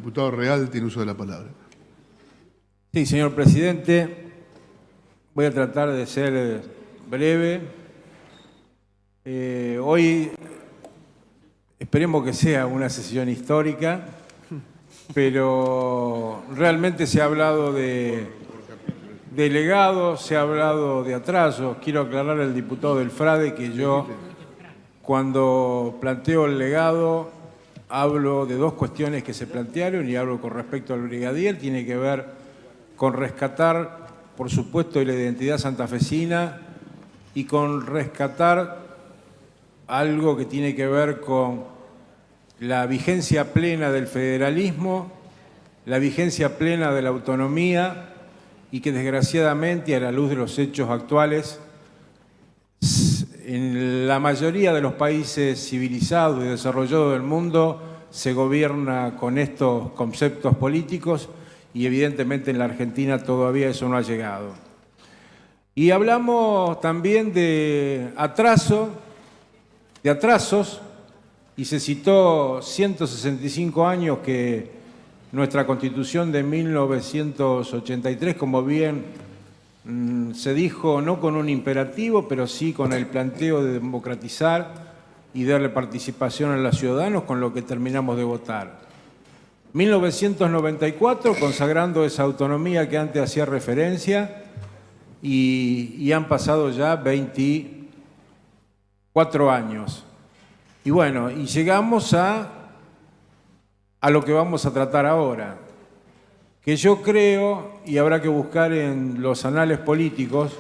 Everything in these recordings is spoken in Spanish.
diputado Real tiene uso de la palabra. Sí, señor presidente. Voy a tratar de ser breve. Hoy esperemos que sea una sesión histórica, pero realmente se ha hablado de legado, se ha hablado de atrasos. Quiero aclarar al diputado del Frade que yo, cuando planteo el legado, hablo de dos cuestiones que se plantearon y hablo con respecto al brigadier. Tiene que ver con rescatar, por supuesto, la identidad santafesina y con rescatar algo que tiene que ver con la vigencia plena del federalismo, la vigencia plena de la autonomía y que desgraciadamente, a la luz de los hechos actuales, en la mayoría de los países civilizados y desarrollados del mundo se gobierna con estos conceptos políticos y evidentemente en la Argentina todavía eso no ha llegado. Y hablamos también de atrasos, y se citó 165 años que nuestra Constitución de 1983, como bien se dijo, no con un imperativo, pero sí con el planteo de democratizar y darle participación a los ciudadanos, con lo que terminamos de votar. 1994, consagrando esa autonomía que antes hacía referencia, y han pasado ya 24 años. Y bueno, y llegamos a lo que vamos a tratar ahora, que yo creo, y habrá que buscar en los anales políticos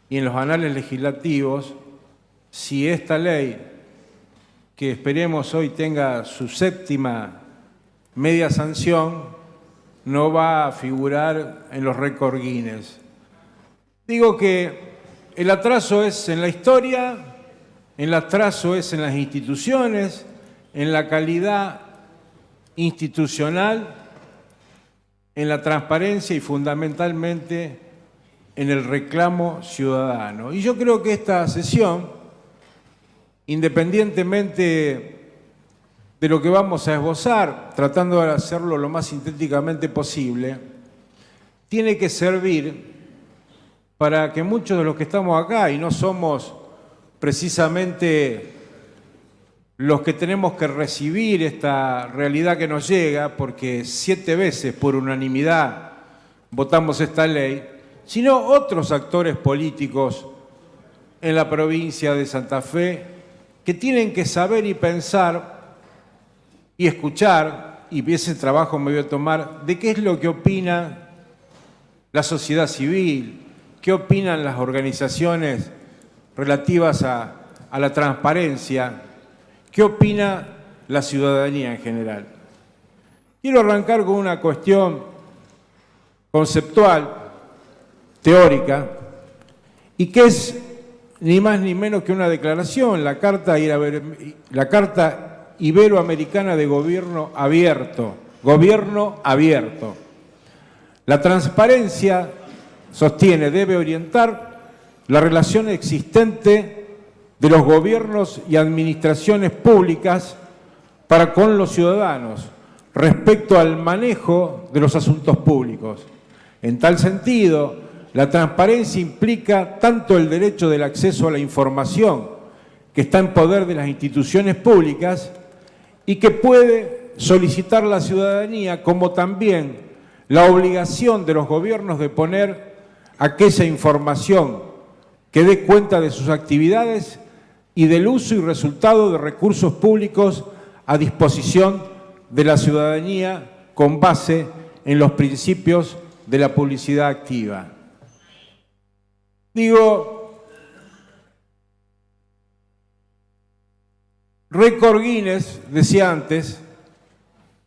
y en los anales legislativos, si esta ley, que esperemos hoy tenga su séptima media sanción, no va a figurar en los récord Guinness. Digo que el atraso es en la historia, el atraso es en las instituciones, en la calidad institucional, en la transparencia y fundamentalmente en el reclamo ciudadano. Y yo creo que esta sesión, independientemente de lo que vamos a esbozar, tratando de hacerlo lo más sintéticamente posible, tiene que servir para que muchos de los que estamos acá, y no somos precisamente los que tenemos que recibir esta realidad que nos llega, porque 7 veces por unanimidad votamos esta ley, sino otros actores políticos en la provincia de Santa Fe que tienen que saber y pensar y escuchar, y ese trabajo me voy a tomar, de qué es lo que opina la sociedad civil, qué opinan las organizaciones relativas a la transparencia, qué opina la ciudadanía en general. Quiero arrancar con una cuestión conceptual, teórica, y que es ni más ni menos que una declaración, la Carta Iberoamericana de Gobierno Abierto. Gobierno abierto. La transparencia, sostiene, debe orientar la relación existente de los gobiernos y administraciones públicas para con los ciudadanos respecto al manejo de los asuntos públicos. En tal sentido, la transparencia implica tanto el derecho del acceso a la información que está en poder de las instituciones públicas y que puede solicitar la ciudadanía, como también la obligación de los gobiernos de poner aquella información que dé cuenta de sus actividades y del uso y resultado de recursos públicos a disposición de la ciudadanía con base en los principios de la publicidad activa. Digo, récord Guinness, decía antes,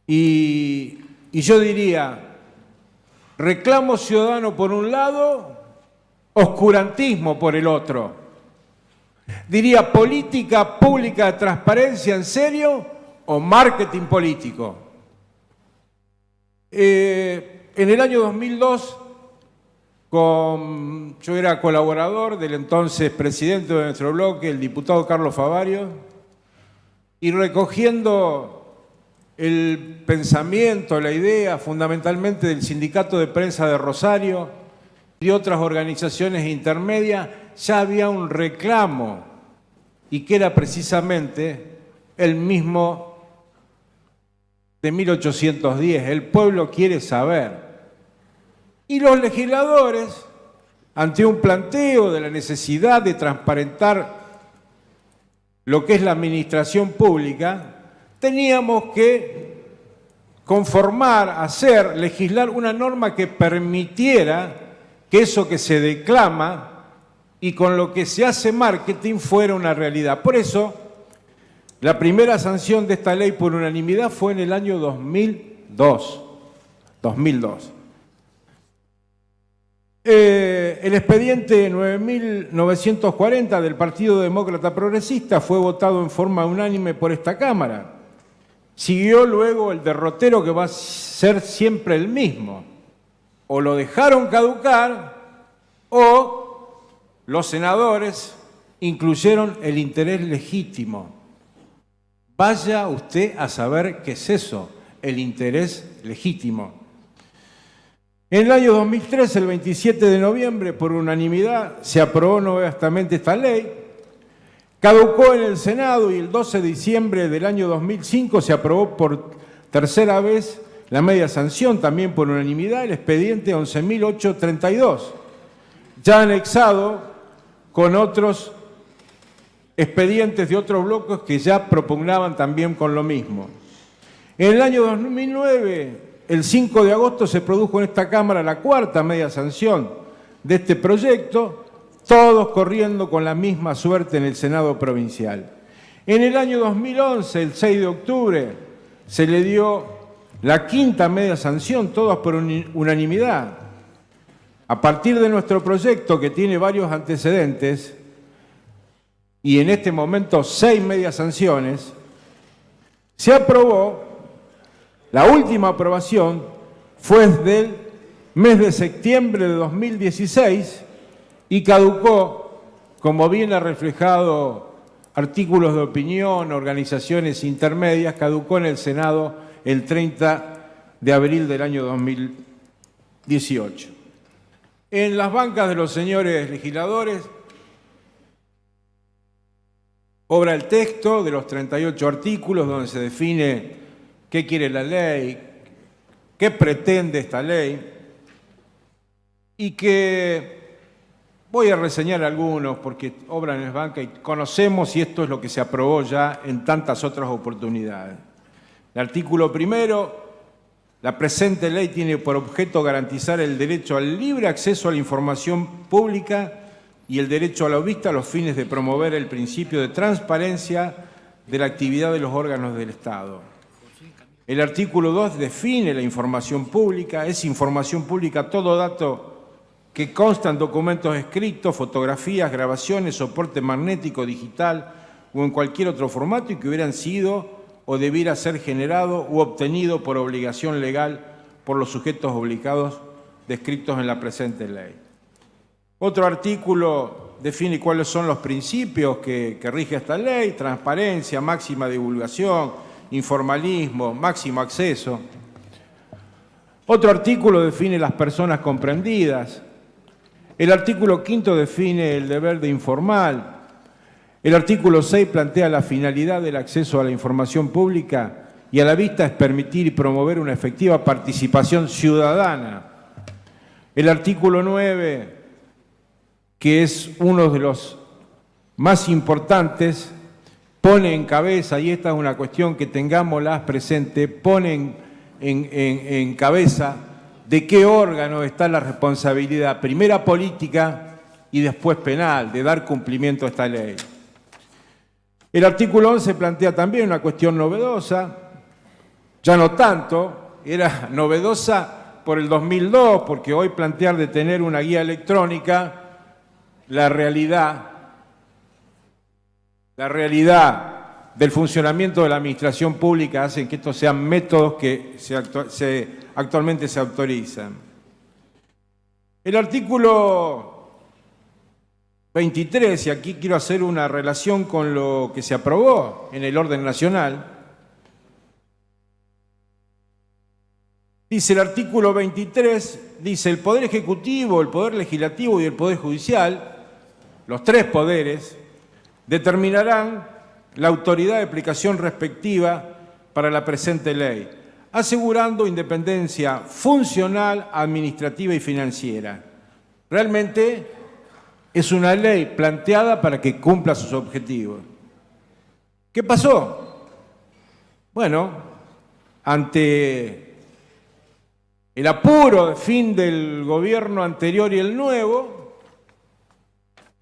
y yo diría, reclamo ciudadano por un lado, oscurantismo por el otro. Diría, política pública de transparencia en serio o marketing político. En el año 2002, yo era colaborador del entonces presidente de nuestro bloque, el diputado Carlos Favario, y recogiendo el pensamiento, la idea fundamentalmente del Sindicato de Prensa de Rosario y otras organizaciones intermedias, ya había un reclamo y que era precisamente el mismo de 1810. El pueblo quiere saber. Y los legisladores, ante un planteo de la necesidad de transparentar lo que es la administración pública, teníamos que conformar, hacer, legislar una norma que permitiera que eso que se declama y con lo que se hace marketing fuera una realidad. Por eso, la primera sanción de esta ley por unanimidad fue en el año 2002. El expediente 9940 del Partido Demócrata Progresista fue votado en forma unánime por esta Cámara. Siguió luego el derrotero que va a ser siempre el mismo. O lo dejaron caducar o los senadores incluyeron el interés legítimo. Vaya usted a saber qué es eso, el interés legítimo. En el año 2003, el 27 de noviembre, por unanimidad, se aprobó nuevamente esta ley. Caducó en el Senado y el 12 de diciembre del año 2005 se aprobó por tercera vez la media sanción, también por unanimidad, el expediente 11.832, ya anexado con otros expedientes de otros bloques que ya propugnaban también con lo mismo. En el año 2009, el 5 de agosto, se produjo en esta Cámara la cuarta media sanción de este proyecto, todos corriendo con la misma suerte en el Senado provincial. En el año 2011, el 6 de octubre, se le dio la quinta media sanción, todos por unanimidad. A partir de nuestro proyecto, que tiene varios antecedentes, y en este momento 6 medias sanciones, se aprobó, la última aprobación fue del mes de septiembre de 2016, y caducó, como bien ha reflejado artículos de opinión, organizaciones intermedias, caducó en el Senado el 30 de abril del año 2018. En las bancas de los señores legisladores obra el texto de los 38 artículos donde se define qué quiere la ley, qué pretende esta ley, y que voy a reseñar algunos porque obran en las bancas y conocemos, y esto es lo que se aprobó ya en tantas otras oportunidades. El artículo primero: la presente ley tiene por objeto garantizar el derecho al libre acceso a la información pública y el derecho a la vista a los fines de promover el principio de transparencia de la actividad de los órganos del Estado. El artículo 2 define la información pública. Es información pública todo dato que consta en documentos escritos, fotografías, grabaciones, soporte magnético, digital o en cualquier otro formato y que hubieran sido o debiera ser generado u obtenido por obligación legal por los sujetos obligados descritos en la presente ley. Otro artículo define cuáles son los principios que rige esta ley: transparencia, máxima divulgación, informalismo, máximo acceso. Otro artículo define las personas comprendidas. El artículo 5 define el deber de informar. El artículo 6 plantea la finalidad del acceso a la información pública y a la vista es permitir y promover una efectiva participación ciudadana. El artículo 9, que es uno de los más importantes, pone en cabeza, y esta es una cuestión que tengámoslas presente, pone en cabeza de qué órgano está la responsabilidad, primera política y después penal, de dar cumplimiento a esta ley. El artículo 11 plantea también una cuestión novedosa, ya no tanto, era novedosa por el 2002, porque hoy plantear de tener una guía electrónica, la realidad del funcionamiento de la administración pública hace que estos sean métodos que actualmente se autorizan. El artículo 23, y aquí quiero hacer una relación con lo que se aprobó en el orden nacional, Dice el artículo 23, dice el Poder Ejecutivo, el Poder Legislativo y el Poder Judicial, los tres poderes, determinarán la autoridad de aplicación respectiva para la presente ley, asegurando independencia funcional, administrativa y financiera. Realmente es una ley planteada para que cumpla sus objetivos. ¿Qué pasó? Bueno, ante el apuro de fin del gobierno anterior y el nuevo,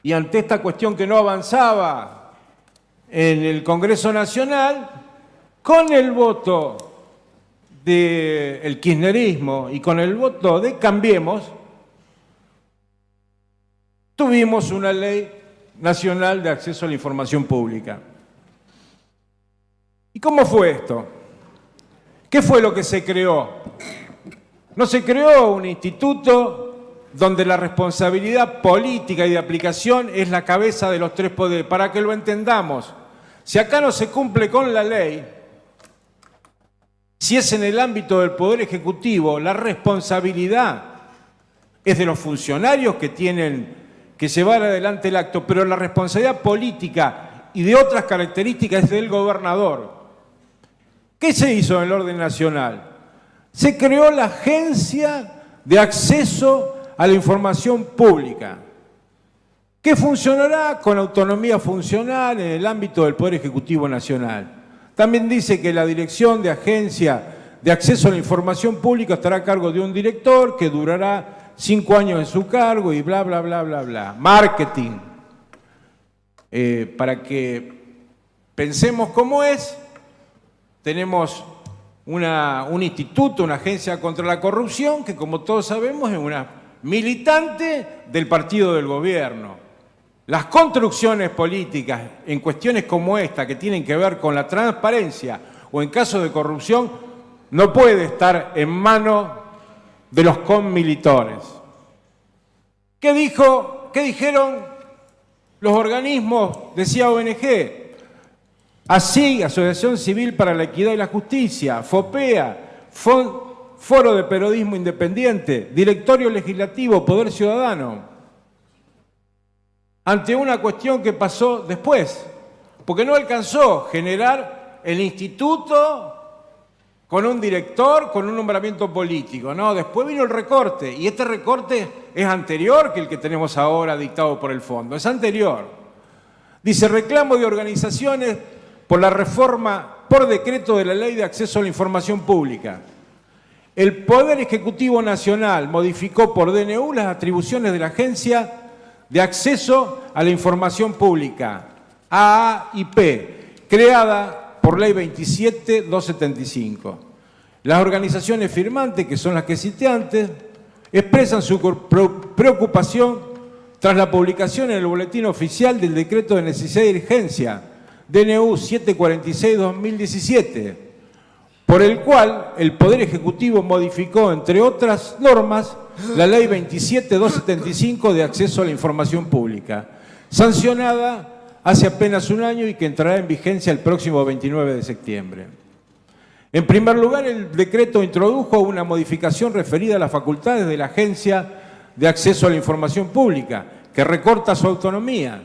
y ante esta cuestión que no avanzaba en el Congreso Nacional, con el voto del kirchnerismo y con el voto de Cambiemos, tuvimos una ley nacional de acceso a la información pública. ¿Y cómo fue esto? ¿Qué fue lo que se creó? No se creó un instituto donde la responsabilidad política y de aplicación es la cabeza de los tres poderes. Para que lo entendamos, si acá no se cumple con la ley, si es en el ámbito del Poder Ejecutivo, la responsabilidad es de los funcionarios que tienen que llevar adelante el acto, pero la responsabilidad política y de otras características es del gobernador. ¿Qué se hizo en el orden nacional? Se creó la Agencia de Acceso a la Información Pública, que funcionará con autonomía funcional en el ámbito del Poder Ejecutivo Nacional. También dice que la Dirección de Agencia de Acceso a la Información Pública estará a cargo de un director que durará 5 años en su cargo y bla, bla, bla, bla, bla. Marketing. Para que pensemos cómo es, tenemos un instituto, una agencia contra la corrupción, que como todos sabemos es una militante del partido del gobierno. Las construcciones políticas en cuestiones como esta, que tienen que ver con la transparencia o en caso de corrupción, no puede estar en manos de los conmilitores. ¿Qué dijeron los organismos? Decía ONG, ASIG, Asociación Civil para la Equidad y la Justicia, FOPEA, Foro de Periodismo Independiente, Directorio Legislativo, Poder Ciudadano, ante una cuestión que pasó después, porque no alcanzó generar el instituto con un director, con un nombramiento político, no, después vino el recorte, y este recorte es anterior que el que tenemos ahora dictado por el fondo, es anterior. Dice, reclamo de organizaciones por la reforma por decreto de la Ley de Acceso a la Información Pública. El Poder Ejecutivo Nacional modificó por DNU las atribuciones de la Agencia de Acceso a la Información Pública, AAIP, creada por Ley 27.275. Las organizaciones firmantes, que son las que cité antes, expresan su preocupación tras la publicación en el Boletín Oficial del Decreto de Necesidad y Urgencia, DNU 746-2017, por el cual el Poder Ejecutivo modificó, entre otras normas, la Ley 27.275 de Acceso a la Información Pública, sancionada hace apenas un año y que entrará en vigencia el próximo 29 de septiembre. En primer lugar, el decreto introdujo una modificación referida a las facultades de la Agencia de Acceso a la Información Pública, que recorta su autonomía.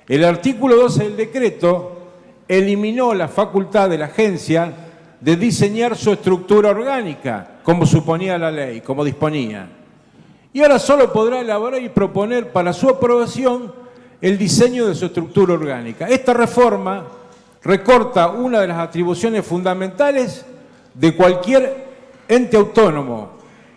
El artículo 12 del decreto eliminó la facultad de la agencia de diseñar su estructura orgánica, como suponía la ley, como disponía. Y ahora solo podrá elaborar y proponer para su aprobación el diseño de su estructura orgánica. Esta reforma recorta una de las atribuciones fundamentales de cualquier ente autónomo.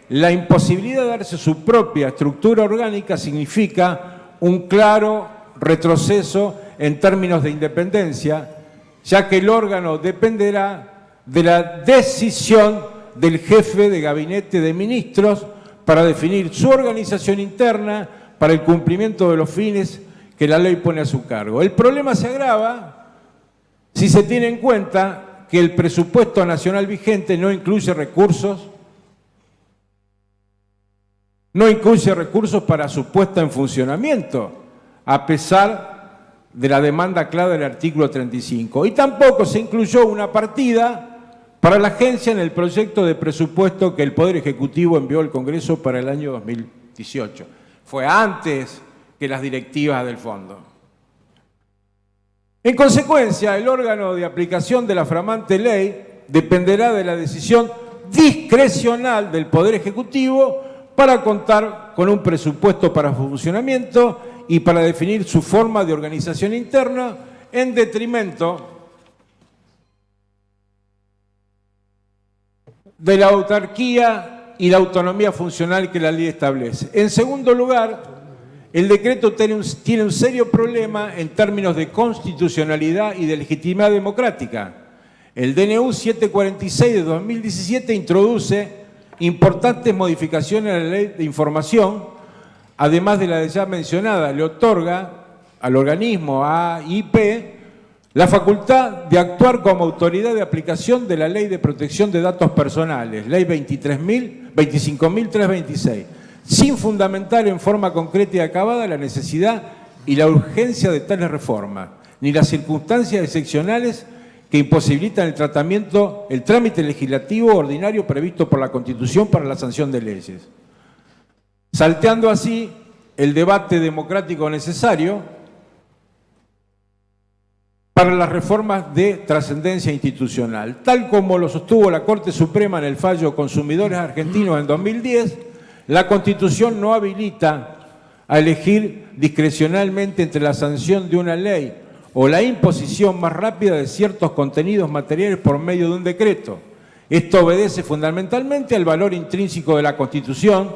La imposibilidad de darse su propia estructura orgánica significa un claro retroceso en términos de independencia, ya que el órgano dependerá de la decisión del jefe de gabinete de ministros para definir su organización interna para el cumplimiento de los fines que la ley pone a su cargo. El problema se agrava si se tiene en cuenta que el presupuesto nacional vigente no incluye recursos para su puesta en funcionamiento, a pesar de la demanda clara del artículo 35. Y tampoco se incluyó una partida para la agencia en el proyecto de presupuesto que el Poder Ejecutivo envió al Congreso para el año 2018. Fue antes que las directivas del fondo. En consecuencia, el órgano de aplicación de la flamante ley dependerá de la decisión discrecional del Poder Ejecutivo para contar con un presupuesto para su funcionamiento y para definir su forma de organización interna en detrimento de la autarquía y la autonomía funcional que la ley establece. En segundo lugar, el decreto tiene un serio problema en términos de constitucionalidad y de legitimidad democrática. El DNU 746 de 2017 introduce importantes modificaciones a la Ley de Información, además de la ya mencionada, le otorga al organismo AIP la facultad de actuar como autoridad de aplicación de la Ley de Protección de Datos Personales, Ley 25.326, sin fundamentar en forma concreta y acabada la necesidad y la urgencia de tales reformas, ni las circunstancias excepcionales que imposibilitan el trámite legislativo ordinario previsto por la Constitución para la sanción de leyes. Salteando así el debate democrático necesario para las reformas de trascendencia institucional, tal como lo sostuvo la Corte Suprema en el fallo Consumidores Argentinos en 2010, la Constitución no habilita a elegir discrecionalmente entre la sanción de una ley o la imposición más rápida de ciertos contenidos materiales por medio de un decreto. Esto obedece fundamentalmente al valor intrínseco de la Constitución,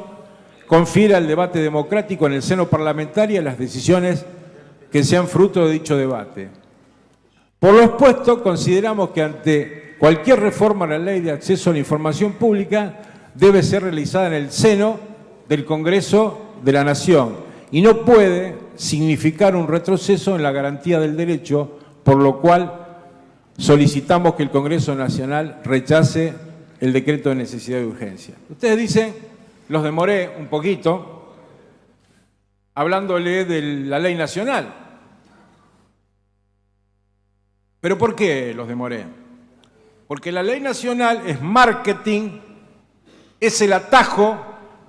confiere al debate democrático en el seno parlamentario y a las decisiones que sean fruto de dicho debate. Por lo expuesto, consideramos que ante cualquier reforma a la Ley de Acceso a la Información Pública debe ser realizada en el seno del Congreso de la Nación y no puede significar un retroceso en la garantía del derecho, por lo cual solicitamos que el Congreso Nacional rechace el decreto de necesidad de urgencia. Ustedes dicen, los demoré un poquito, hablándole de la ley nacional. ¿Pero por qué los demoré? Porque la ley nacional es marketing, es el atajo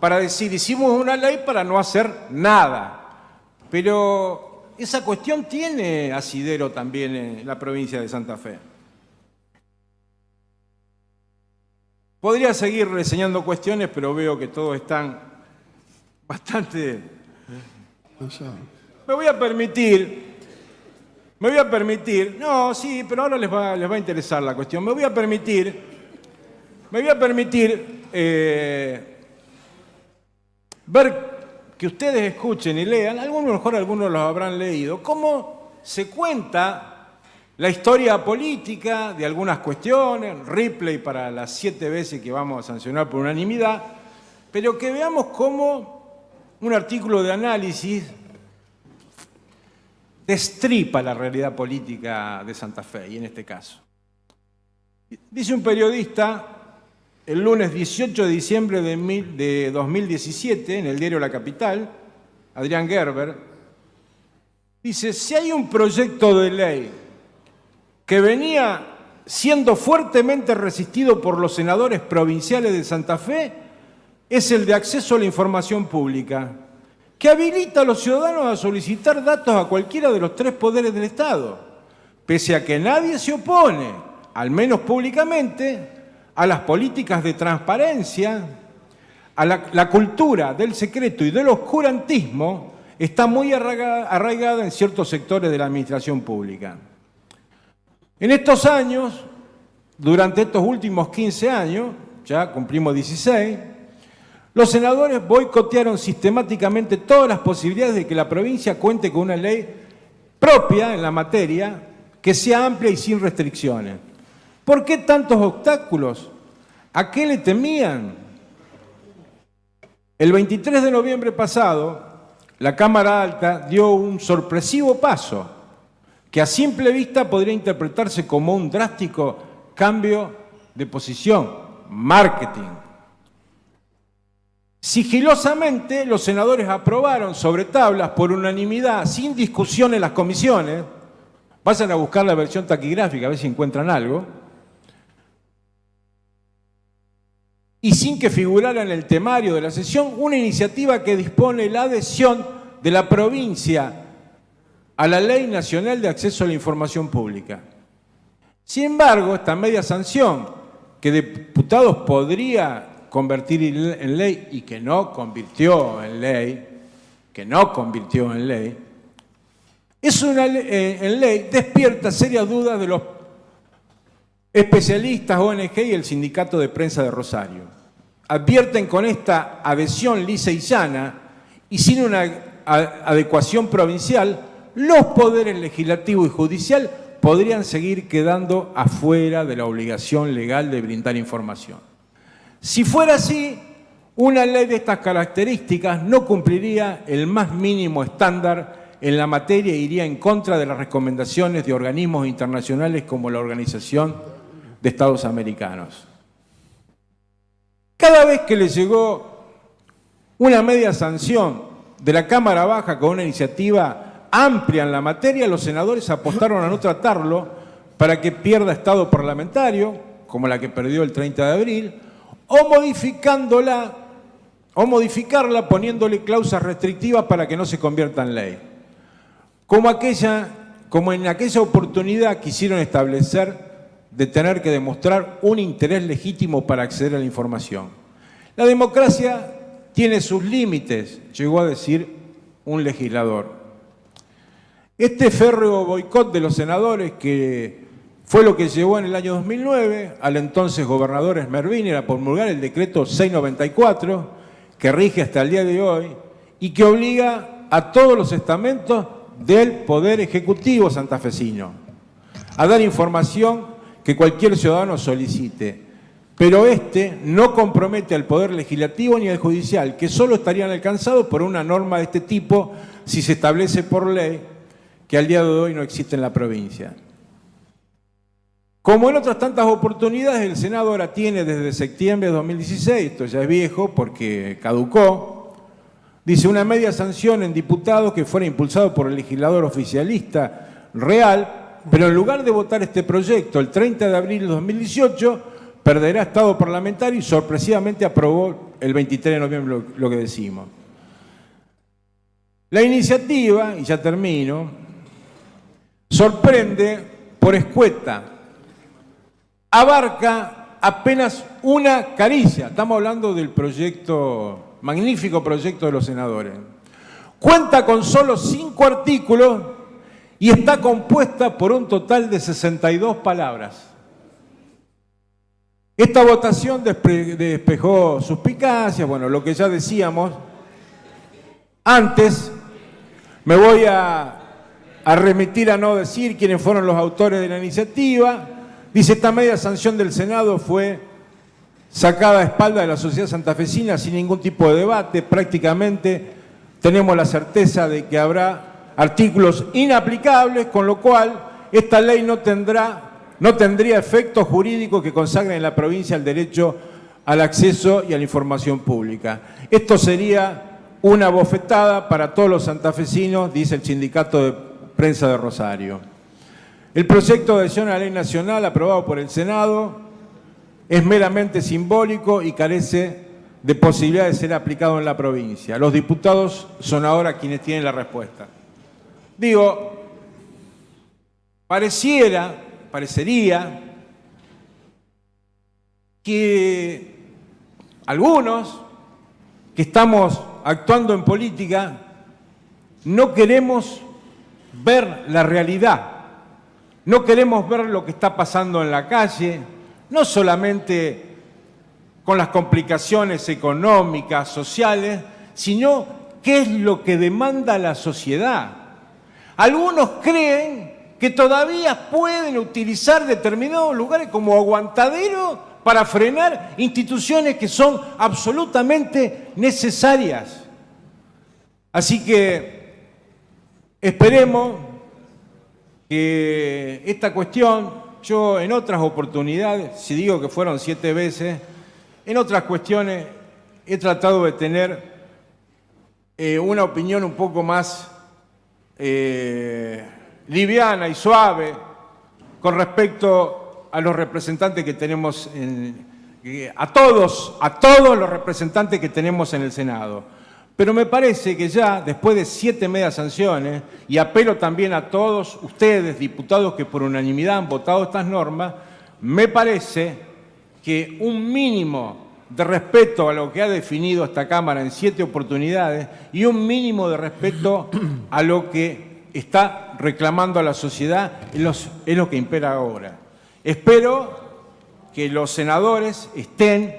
para decir, hicimos una ley para no hacer nada. Pero esa cuestión tiene asidero también en la provincia de Santa Fe. Podría seguir reseñando cuestiones, pero veo que todos están bastante... Me voy a permitir, no, sí, pero ahora les va a interesar la cuestión. Me voy a permitir ver que ustedes escuchen y lean, a lo mejor algunos los habrán leído, cómo se cuenta la historia política de algunas cuestiones, replay para las 7 veces que vamos a sancionar por unanimidad, pero que veamos cómo un artículo de análisis destripa la realidad política de Santa Fe, y en este caso. Dice un periodista el lunes 18 de diciembre de 2017, en el diario La Capital, Adrián Gerber, dice, si hay un proyecto de ley que venía siendo fuertemente resistido por los senadores provinciales de Santa Fe, es el de acceso a la información pública, que habilita a los ciudadanos a solicitar datos a cualquiera de los 3 poderes del Estado, pese a que nadie se opone, al menos públicamente, a las políticas de transparencia, a la cultura del secreto y del oscurantismo, está muy arraigada en ciertos sectores de la administración pública. En estos años, durante estos últimos 15 años, ya cumplimos 16, los senadores boicotearon sistemáticamente todas las posibilidades de que la provincia cuente con una ley propia en la materia que sea amplia y sin restricciones. ¿Por qué tantos obstáculos? ¿A qué le temían? El 23 de noviembre pasado, la Cámara Alta dio un sorpresivo paso que a simple vista podría interpretarse como un drástico cambio de posición, marketing. Sigilosamente, los senadores aprobaron sobre tablas por unanimidad, sin discusión en las comisiones, vayan a buscar la versión taquigráfica a ver si encuentran algo, y sin que figurara en el temario de la sesión una iniciativa que dispone la adhesión de la provincia a la Ley Nacional de Acceso a la Información Pública. Sin embargo, esta media sanción que diputados podría convertir en ley y que no convirtió en ley, es una en ley, despierta serias dudas de los especialistas, ONG y el Sindicato de Prensa de Rosario. Advierten con esta adhesión lisa y llana y sin una adecuación provincial, los poderes legislativo y judicial podrían seguir quedando afuera de la obligación legal de brindar información. Si fuera así, una ley de estas características no cumpliría el más mínimo estándar en la materia e iría en contra de las recomendaciones de organismos internacionales como la Organización de Estados Americanos. Cada vez que le llegó una media sanción de la Cámara Baja con una iniciativa amplia en la materia, los senadores apostaron a no tratarlo para que pierda estado parlamentario, como la que perdió el 30 de abril, o modificarla poniéndole cláusulas restrictivas para que no se convierta en ley. Como en aquella oportunidad quisieron establecer de tener que demostrar un interés legítimo para acceder a la información. La democracia tiene sus límites, llegó a decir un legislador. Este férreo boicot de los senadores, que fue lo que llevó en el año 2009 al entonces gobernador Smervini a promulgar el decreto 694, que rige hasta el día de hoy y que obliga a todos los estamentos del Poder Ejecutivo santafesino a dar información que cualquier ciudadano solicite, pero este no compromete al Poder Legislativo ni al Judicial, que solo estarían alcanzados por una norma de este tipo si se establece por ley, que al día de hoy no existe en la provincia. Como en otras tantas oportunidades, el Senado ahora tiene desde septiembre de 2016, esto ya es viejo porque caducó, dice una media sanción en diputados que fuera impulsado por el legislador oficialista real, pero en lugar de votar este proyecto el 30 de abril de 2018, perderá estado parlamentario y sorpresivamente aprobó el 23 de noviembre lo que decimos. La iniciativa, y ya termino, sorprende por escueta, abarca apenas una caricia. Estamos hablando del proyecto, magnífico proyecto de los senadores. Cuenta con solo 5 artículos y está compuesta por un total de 62 palabras. Esta votación despejó suspicacias, bueno, lo que ya decíamos. Antes, me voy a remitir a no decir quiénes fueron los autores de la iniciativa. Dice, esta media sanción del Senado fue sacada a espaldas de la sociedad santafesina sin ningún tipo de debate. Prácticamente tenemos la certeza de que habrá artículos inaplicables, con lo cual esta ley no tendría efectos jurídicos que consagren en la provincia el derecho al acceso y a la información pública. Esto sería una bofetada para todos los santafesinos, dice el Sindicato de Prensa de Rosario. El proyecto de adhesión a la ley nacional aprobado por el Senado es meramente simbólico y carece de posibilidad de ser aplicado en la provincia. Los diputados son ahora quienes tienen la respuesta. Digo, parecería que algunos que estamos actuando en política no queremos ver la realidad, no queremos ver lo que está pasando en la calle, no solamente con las complicaciones económicas, sociales, sino qué es lo que demanda la sociedad. Algunos creen que todavía pueden utilizar determinados lugares como aguantadero para frenar instituciones que son absolutamente necesarias. Así que esperemos que esta cuestión, yo en otras oportunidades, si digo que fueron 7 veces, en otras cuestiones he tratado de tener una opinión un poco más liviana y suave con respecto a los representantes que tenemos en a todos los representantes que tenemos en el Senado. Pero me parece que ya, después de 7 medias sanciones, y apelo también a todos ustedes, diputados que por unanimidad han votado estas normas, me parece que un mínimo de respeto a lo que ha definido esta Cámara en 7 oportunidades y un mínimo de respeto a lo que está reclamando a la sociedad es lo que impera ahora. Espero que los senadores estén,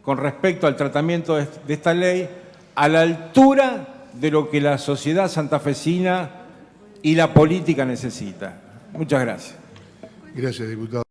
con respecto al tratamiento de esta ley, a la altura de lo que la sociedad santafesina y la política necesita. Muchas gracias. Gracias, diputado.